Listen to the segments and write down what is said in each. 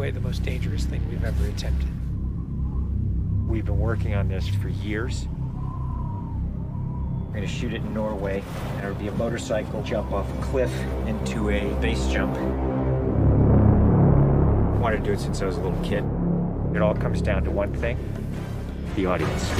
way the most dangerous thing we've ever attempted. We've been working on this for years. We're gonna shoot it in Norway, and it'll be a motorcycle jump off a cliff into a base jump. I wanted to do it since I was a little kid. It all comes down to one thing: the audience.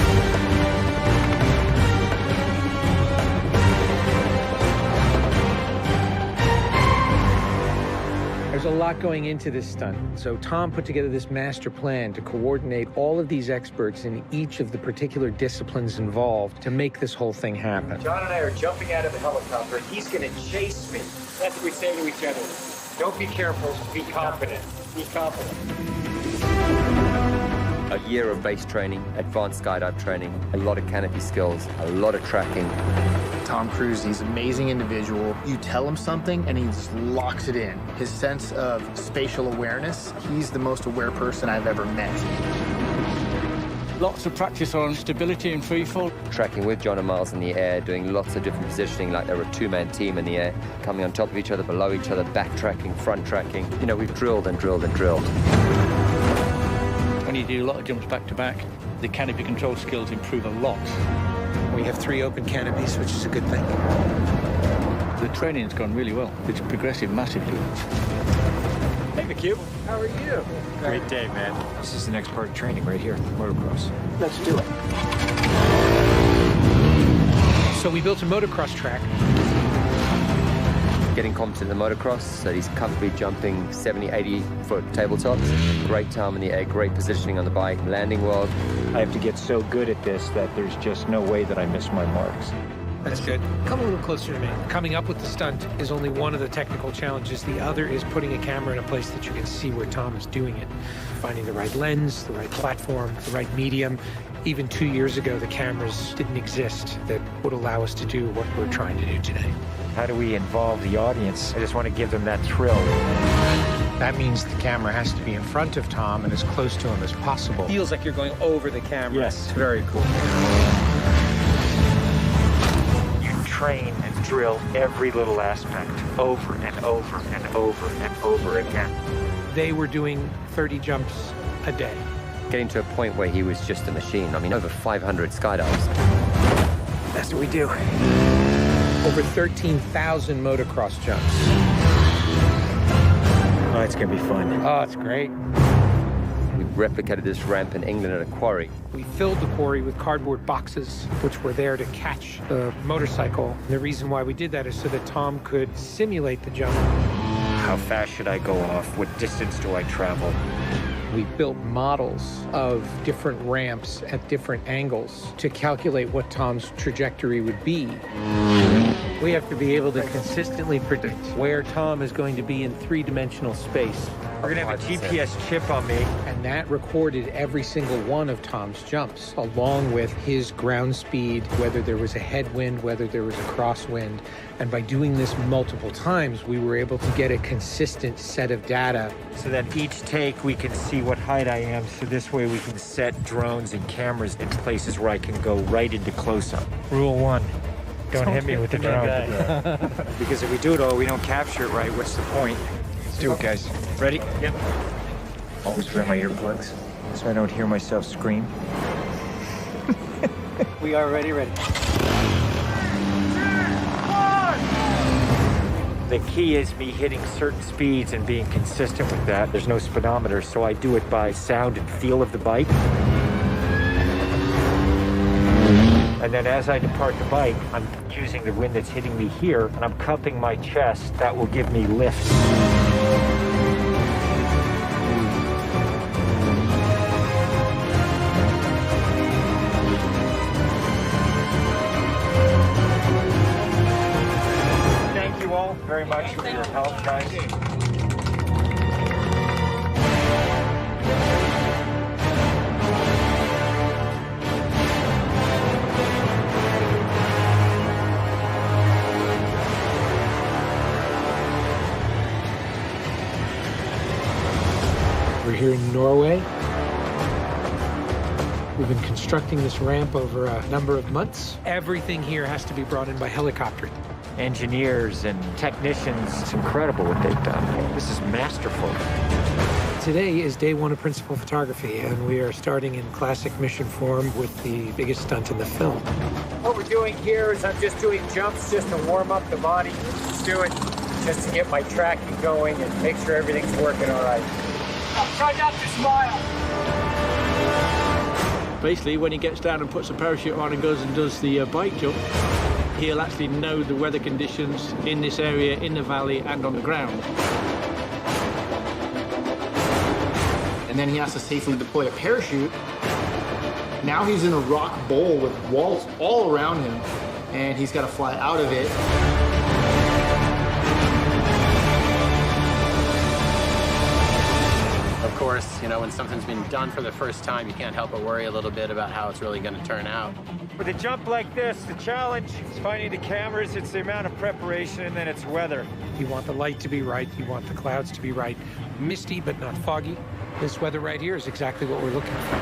There's a lot going into this stunt, so Tom put together this master plan to coordinate all of these experts in each of the particular disciplines involved to make this whole thing happen. John and I are jumping out of the helicopter. He's gonna chase me. That's what we say to each other. Don't be careful, be confident. Be confident. A year of base training, advanced skydive training, a lot of canopy skills, a lot of tracking. Tom Cruise, he's an amazing individual. You tell him something and he just locks it in. His sense of spatial awareness, he's the most aware person I've ever met. Lots of practice on stability and freefall. Tracking with John and Miles in the air, doing lots of different positioning like they're a two-man team in the air, coming on top of each other, below each other, backtracking, front tracking. You know, we've drilled and drilled and drilled. When you do a lot of jumps back to back, the canopy control skills improve a lot. We have 3 open canopies, which is a good thing. The training's gone really well. It's progressive massively. Hey, McHugh. How are you? Great day, man. This is the next part of training right here, motocross. Let's do it. So we built a motocross track. Getting competent in the motocross, so he's comfortably jumping 70, 80-foot tabletops. Great time in the air, great positioning on the bike, landing well. I have to get so good at this that there's just no way that I miss my marks. That's good. Come a little closer to me. Coming up with the stunt is only one of the technical challenges. The other is putting a camera in a place that you can see where Tom is doing it. Finding the right lens, the right platform, the right medium. Even 2 years ago, the cameras didn't exist that would allow us to do what we're trying to do today. How do we involve the audience? I just want to give them that thrill. That means the camera has to be in front of Tom and as close to him as possible. Feels like you're going over the camera. Yes, very cool. You train and drill every little aspect over and over and over and over again. They were doing 30 jumps a day. Getting to a point where he was just a machine. I mean, over 500 skydives. That's what we do. Over 13,000 motocross jumps. Oh, it's gonna be fun. Oh, it's great. We replicated this ramp in England at a quarry. We filled the quarry with cardboard boxes, which were there to catch the motorcycle. And the reason why we did that is so that Tom could simulate the jump. How fast should I go off? What distance do I travel? We built models of different ramps at different angles to calculate what Tom's trajectory would be. We have to be able to consistently predict where Tom is going to be in 3-dimensional space. We're gonna have a GPS chip on me. And that recorded every single one of Tom's jumps, along with his ground speed, whether there was a headwind, whether there was a crosswind. And by doing this multiple times, we were able to get a consistent set of data. So that each take we can see what height I am, so this way we can set drones and cameras in places where I can go right into close-up. Rule 1, don't hit me with the drone. Because if we do it all, we don't capture it right, what's the point? Let's do it, guys. Ready? Yep. Always wear my earplugs, so I don't hear myself scream. We are ready. The key is me hitting certain speeds and being consistent with that. There's no speedometer, so I do it by sound and feel of the bike. And then as I depart the bike, I'm using the wind that's hitting me here, and I'm cupping my chest. That will give me lift. Thank you all very much for your help, guys. We're here in Norway. We've been constructing this ramp over a number of months. Everything here has to be brought in by helicopter. Engineers and technicians, it's incredible what they've done. This is masterful. Today is day one of principal photography, and we are starting in classic mission form with the biggest stunt in the film. What we're doing here is I'm just doing jumps just to warm up the body. Just do it just to get my tracking going and make sure everything's working all right. Try not to smile. Basically, when he gets down and puts a parachute on and goes and does the bike jump, he'll actually know the weather conditions in this area, in the valley, and on the ground. And then he has to safely deploy a parachute. Now he's in a rock bowl with walls all around him, and he's got to fly out of it. Of course, you know, when something's been done for the first time, you can't help but worry a little bit about how it's really going to turn out. With a jump like this, the challenge is finding the cameras, it's the amount of preparation, and then it's weather. You want the light to be right, you want the clouds to be right. Misty, but not foggy. This weather right here is exactly what we're looking for.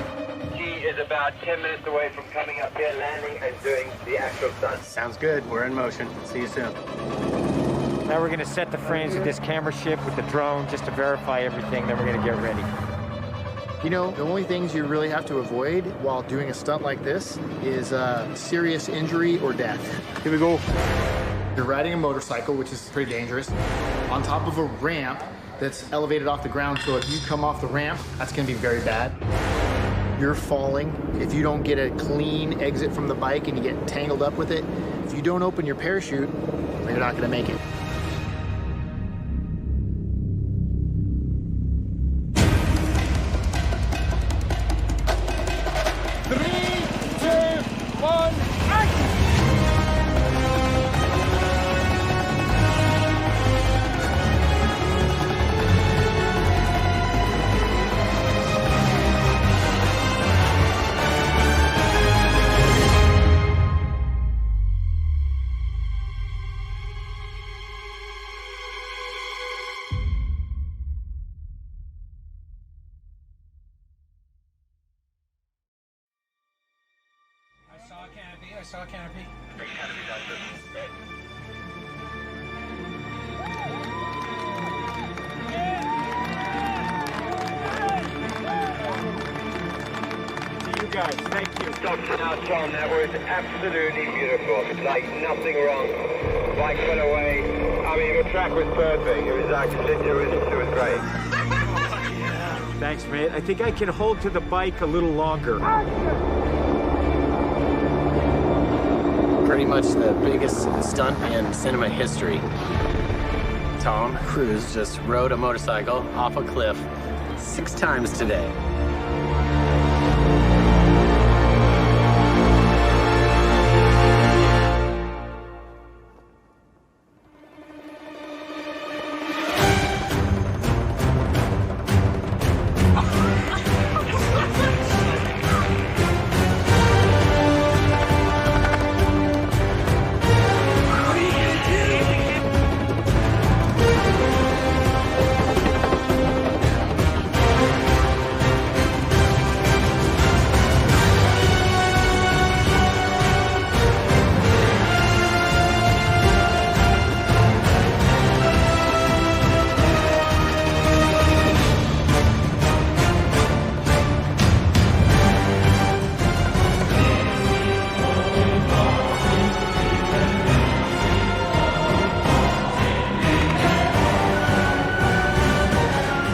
He is about 10 minutes away from coming up here, landing, and doing the actual stunt. Sounds good. We're in motion. See you soon. Now we're going to set the frames of this camera ship with the drone just to verify everything, then we're going to get ready. You know, the only things you really have to avoid while doing a stunt like this is serious injury or death. Here we go. You're riding a motorcycle, which is pretty dangerous, on top of a ramp that's elevated off the ground, so if you come off the ramp, that's gonna be very bad. You're falling. If you don't get a clean exit from the bike and you get tangled up with it, if you don't open your parachute, you're not gonna make it. I saw a canopy. To you guys, thank you. Dr. Now, Tom, that was absolutely beautiful. Like nothing wrong. Bike went away. I mean, the track was perfect. It was actually, it was great. Thanks, mate. I think I can hold to the bike a little longer. Pretty much the biggest stunt in cinema history. Tom Cruise just rode a motorcycle off a cliff 6 times today.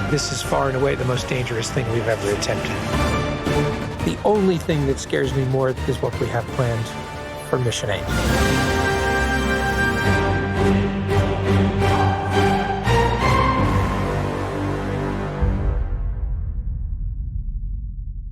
This is far and away the most dangerous thing we've ever attempted. The only thing that scares me more is what we have planned for Mission 8.